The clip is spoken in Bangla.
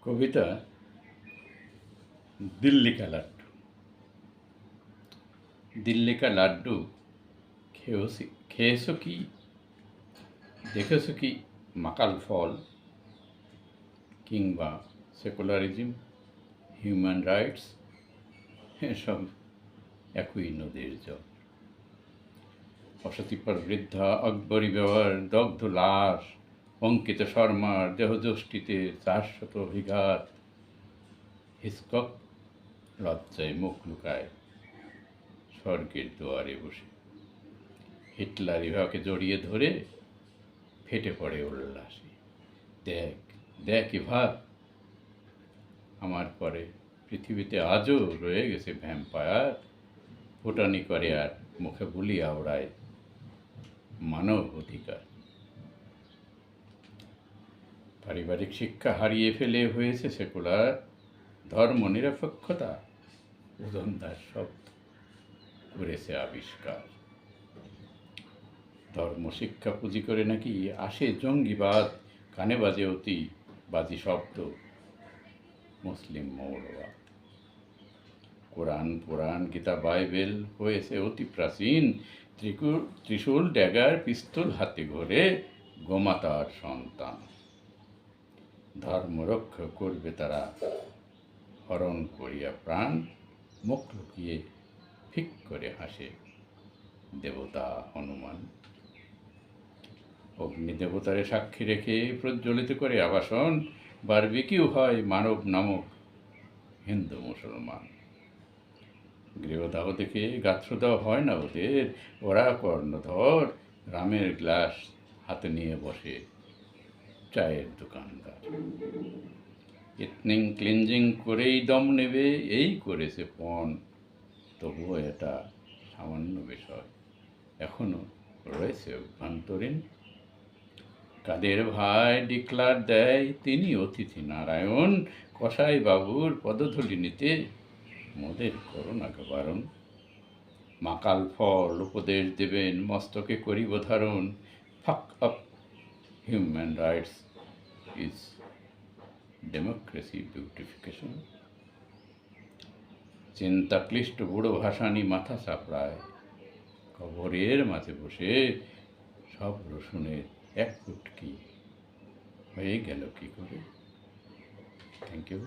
কবিতা দিল্লি কা লাড্ডু। দিল্লি কা লাড্ডু খেয়েছো কি, দেখেছো কি মাকাল ফল, কিংবা সেকুলারিজম, হিউম্যান রাইটস, এসব একই নদীর জল। অসতিপর বৃদ্ধা আকবরী ব্যবহার, দগ্ধ লাশ, অঙ্কিত শর্মার দেহযষ্টিতে 400 অভিঘাত। হিচকক লজ্জায় মুখ লুকায় স্বর্গের দুয়ারে বসে। হিটলার ইভাকে জড়িয়ে ধরে ফেটে পড়ে উল্লাসে। দেখ দেখ ইভা, আমার পরে পৃথিবীতে আজও রয়ে গেছে ভ্যাম্পায়ার। ফুটানি করে আর মুখে বুলি আওড়ায় মানব অধিকার। পারিবারিক শিক্ষা হারিয়ে ফেলে হয়েছে সেকুলার, ধর্ম নিরপেক্ষতা উদন্দার শব্দ করেছে আবিষ্কার। ধর্ম শিক্ষা পুঁজি করে নাকি আসে জঙ্গিবাদ, কানে বাজে অতি বাজি শব্দ মুসলিম মৌলবাদ। কোরআন পুরাণ গীতা বাইবেল হয়েছে অতি প্রাচীন, ত্রিশূল ড্যাগার পিস্তল হাতে ঘোরে গোমাতার সন্তান। ধর্ম রক্ষা করবে তারা হরণ করিয়া প্রাণ, মুখ লুকিয়ে ফিক করে হাসে দেবতা হনুমান। অগ্নিদেবতারে সাক্ষী রেখে প্রজ্বলিত করে আবাসন, বারবিকিউ হয় মানব নামক হিন্দু মুসলমান। গৃহদাহ দেখে গাত্রদাহ হয় না ওদের, ওরা কর্ণধর, রামের গ্লাস হাতে নিয়ে বসে চায়ের দোকানদার। ইথনিং ক্লিনজিং করেই দম নেবে এই করেছে পণ, তবুও এটা সামান্য বিষয়, এখনো রয়েছে অভ্যন্তরীণ। কাদের ভাই ডিক্লার দেয় তিনি অতিথি নারায়ণ, কসাই বাবুর পদধূলি নিতে মোদের করোনাকে বারণ। মাকাল ফল উপদেশ দেবেন মস্তকে করিব ধারণ, fuck up human rights is democracy beautification. চিন্তাক্লিষ্ট বুড়ো ভাসানি মাথা চাপড়ায়, কবরের মাঝে বসে সব রসুনের এক ফুটকি হয়ে গেল কি করে। Thank you.